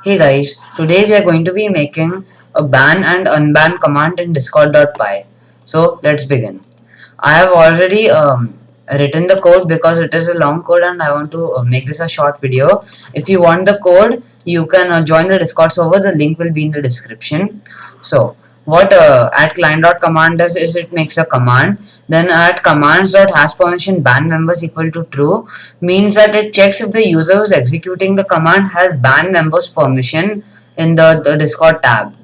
Hey guys, today we are going to be making a ban and unban command in discord.py. So let's begin. I have already written the code because it is a long code and I want to make this a short video. If you want the code, you can join the Discord server. The link will be in the description. So what at client.command does is it makes a command. Then at commands.has permission ban members equal to true means that it checks if the user who's executing the command has ban members permission in the Discord tab.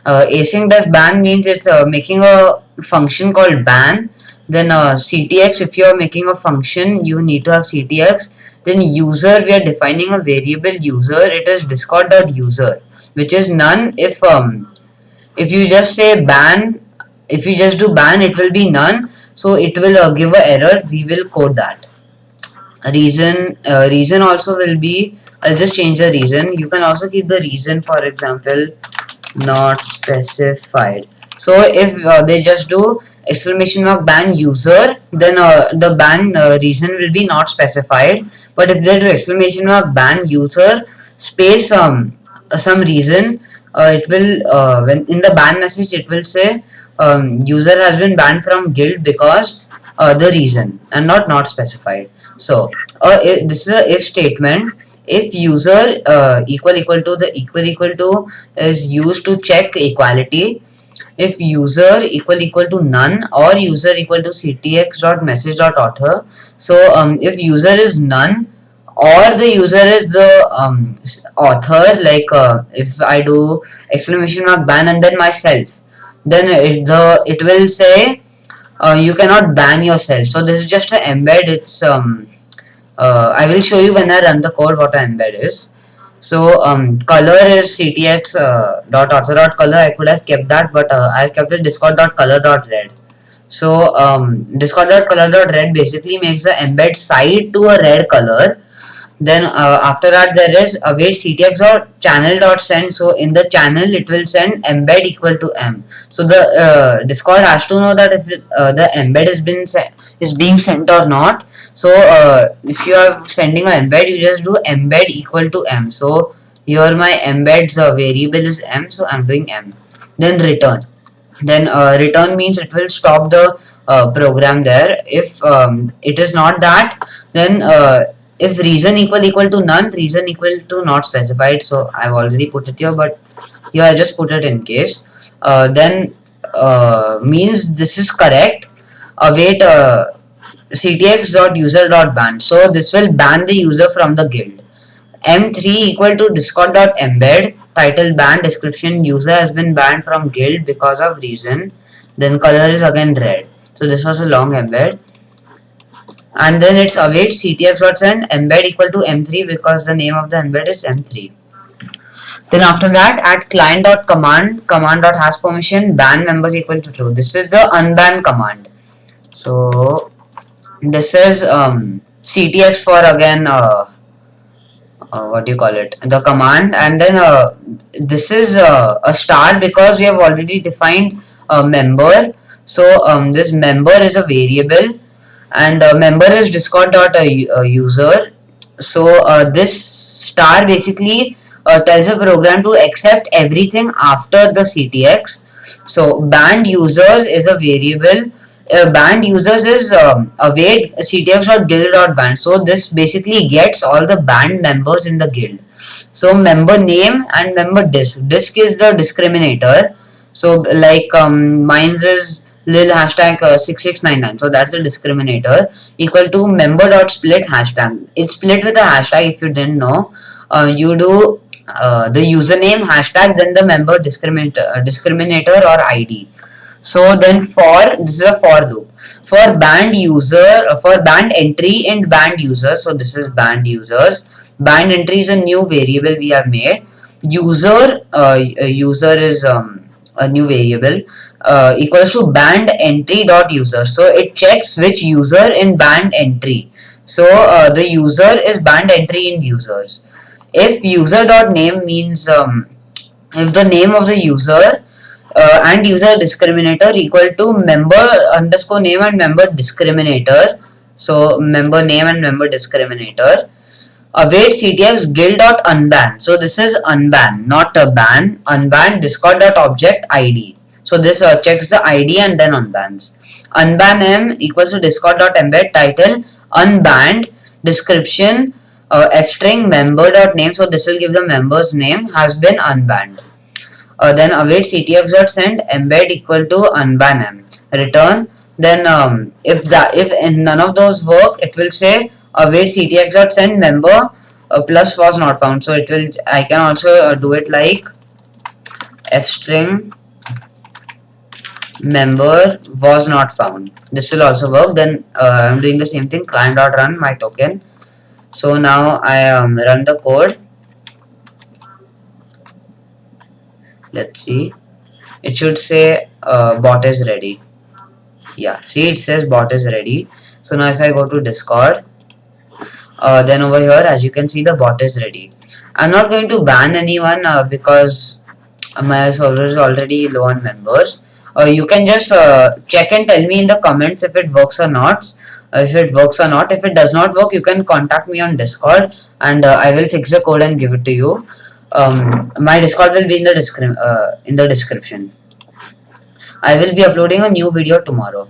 Async does ban means it's making a function called ban. Then ctx, if you're making a function you need to have ctx. Then user, we are defining a variable user. It is discord.user, which is none. If you just say ban, if you just do ban, it will be none. So it will give a error. We will code that. Reason also will be, I'll just change the reason. You can also keep the reason, for example, not specified. So if they just do exclamation mark ban user, then the ban reason will be not specified. But if they do exclamation mark ban user space some reason, it will when in the ban message it will say user has been banned from guild because the reason, and not specified. So this is a if statement. If user equal to, the equal to is used to check equality. If user equal to none, or user equal to ctx dot message dot author. So if user is none, or the user is the author, like if I do exclamation mark ban and then myself, then it will say you cannot ban yourself. So this is just an embed. It's I will show you when I run the code what an embed is. So color is ctx dot author dot color. I could have kept that, but I kept it discord dot color dot red. So discord dot color dot red basically makes the embed side to a red color. Then after that there is await ctx or channel dot send. So in the channel it will send embed equal to m. So the discord has to know that if the embed is being sent or not. So if you are sending an embed, you just do embed equal to m. So here my embeds variable is m, so I'm doing m. Then return. Then return means it will stop the program there. If it is not that, then if reason equal to none, reason equal to not specified. So I've already put it here, but here I just put it in case. Then means this is correct. Await ctx.user.ban. So this will ban the user from the guild. M3 equal to discord.embed. Title ban, description user has been banned from guild because of reason. Then color is again red. So this was a long embed. And then it's await ctx.send embed equal to m3 because the name of the embed is m3. Then after that, at client.command, command.has permission, ban members equal to true. This is the unban command. So this is ctx for again what do you call it, the command. And then this is a star because we have already defined a member. So this member is a variable, and member is discord.user. So this star basically tells the program to accept everything after the ctx. So banned users is a variable. Banned users is await ctx.guild.banned. So this basically gets all the banned members in the guild. So member name and member disk. Disk is the discriminator. So like mine's is lil hashtag 6699. So that's a discriminator. Equal to member.split hashtag. It's split with a hashtag. If you didn't know, you do the username hashtag, then the member discriminator or id. So then for this is a for loop for banned user, for banned entry and banned user. So this is banned users. Banned entry is a new variable we have made. User is a new variable equals to banned entry dot user. So it checks which user in banned entry. So the user is banned entry in users. If user dot name means if the name of the user and user discriminator equal to member underscore name and member discriminator. So member name and member discriminator. await ctx guild.unban. So this is unban, not a ban. Unban discord.object id. So this checks the id and then unbans. Unban m equals to discord.embed title unbanned description f-string member.name. So this will give the member's name has been unbanned. Then await ctx.send embed equal to unban m return. Then if none of those work, it will say await ctx.send member plus was not found. So it will, I can also do it like f string member was not found. This will also work. Then I'm doing the same thing, client.run my token. So now I run the code. Let's see, it should say bot is ready. Yeah, see, it says bot is ready. So now if I go to discord, then over here, as you can see, the bot is ready. I'm not going to ban anyone because my server is already low on members. You can just check and tell me in the comments if it works or not. If it works or not. If it does not work, you can contact me on Discord and I will fix the code and give it to you. My Discord will be in the description. I will be uploading a new video tomorrow.